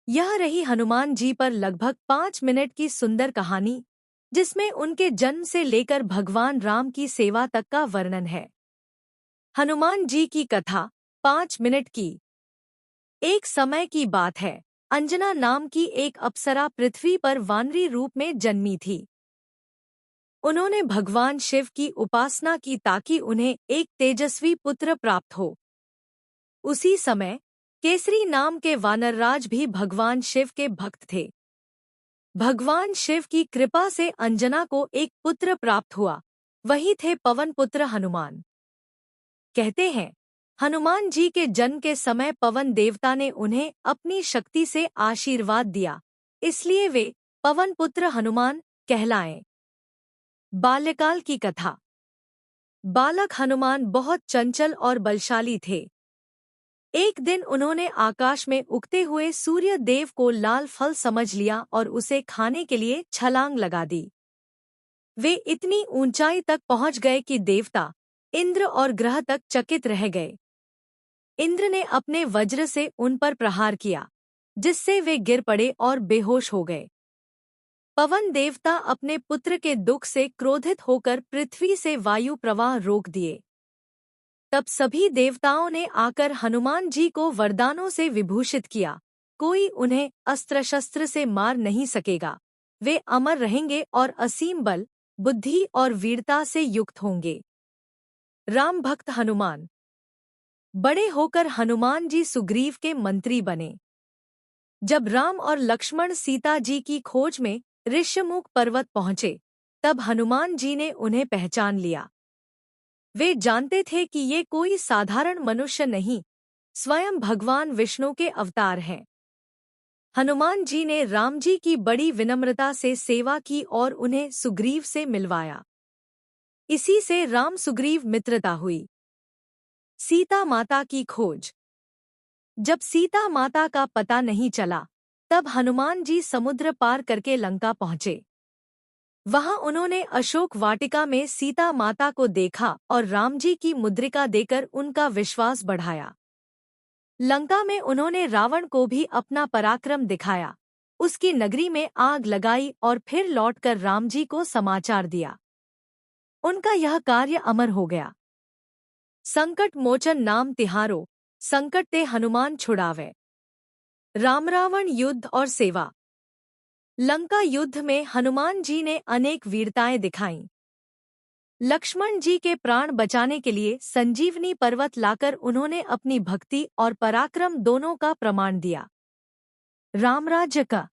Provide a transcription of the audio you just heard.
यह रही हनुमान जी पर लगभग 5 मिनट की सुंदर कहानी, जिसमें उनके जन्म से लेकर भगवान राम की सेवा तक का वर्णन है। हनुमान जी की कथा 5 मिनट की। एक समय की बात है, अंजना नाम की एक अप्सरा पृथ्वी पर वानरी रूप में जन्मी थी। उन्होंने भगवान शिव की उपासना की ताकि उन्हें एक तेजस्वी पुत्र प्राप्त हो। उसी समय केसरी नाम के वानरराज भी भगवान शिव के भक्त थे। भगवान शिव की कृपा से अंजना को एक पुत्र प्राप्त हुआ। वही थे पवन पुत्र हनुमान। कहते हैं, हनुमान जी के जन्म के समय पवन देवता ने उन्हें अपनी शक्ति से आशीर्वाद दिया, इसलिए वे पवन पुत्र हनुमान कहलाए। बाल्यकाल की कथा। बालक हनुमान बहुत चंचल और बलशाली थे। एक दिन उन्होंने आकाश में उगते हुए सूर्य देव को लाल फल समझ लिया और उसे खाने के लिए छलांग लगा दी। वे इतनी ऊंचाई तक पहुंच गए कि देवता इंद्र और ग्रह तक चकित रह गए। इंद्र ने अपने वज्र से उन पर प्रहार किया, जिससे वे गिर पड़े और बेहोश हो गए। पवन देवता अपने पुत्र के दुख से क्रोधित होकर पृथ्वी से वायु प्रवाह रोक दिए। तब सभी देवताओं ने आकर हनुमान जी को वरदानों से विभूषित किया। कोई उन्हें अस्त्र शस्त्र से मार नहीं सकेगा। वे अमर रहेंगे और असीम बल, बुद्धि और वीरता से युक्त होंगे। राम भक्त हनुमान। बड़े होकर हनुमान जी सुग्रीव के मंत्री बने। जब राम और लक्ष्मण सीता जी की खोज में ऋष्यमुख पर्वत पहुंचे, तब हनुमान जी ने उन्हें पहचान लिया। वे जानते थे कि ये कोई साधारण मनुष्य नहीं, स्वयं भगवान विष्णु के अवतार हैं। हनुमान जी ने राम जी की बड़ी विनम्रता से सेवा की और उन्हें सुग्रीव से मिलवाया। इसी से राम सुग्रीव मित्रता हुई। सीता माता की खोज। जब सीता माता का पता नहीं चला, तब हनुमान जी समुद्र पार करके लंका पहुंचे। वहां उन्होंने अशोक वाटिका में सीता माता को देखा और राम जी की मुद्रिका देकर उनका विश्वास बढ़ाया। लंका में उन्होंने रावण को भी अपना पराक्रम दिखाया, उसकी नगरी में आग लगाई और फिर लौटकर राम जी को समाचार दिया। उनका यह कार्य अमर हो गया। संकट मोचन नाम तिहारो, संकट ते हनुमान छुड़ावे। राम रावण युद्ध और सेवा। लंका युद्ध में हनुमान जी ने अनेक वीरताएं दिखाईं। लक्ष्मण जी के प्राण बचाने के लिए संजीवनी पर्वत लाकर उन्होंने अपनी भक्ति और पराक्रम दोनों का प्रमाण दिया। रामराज्य का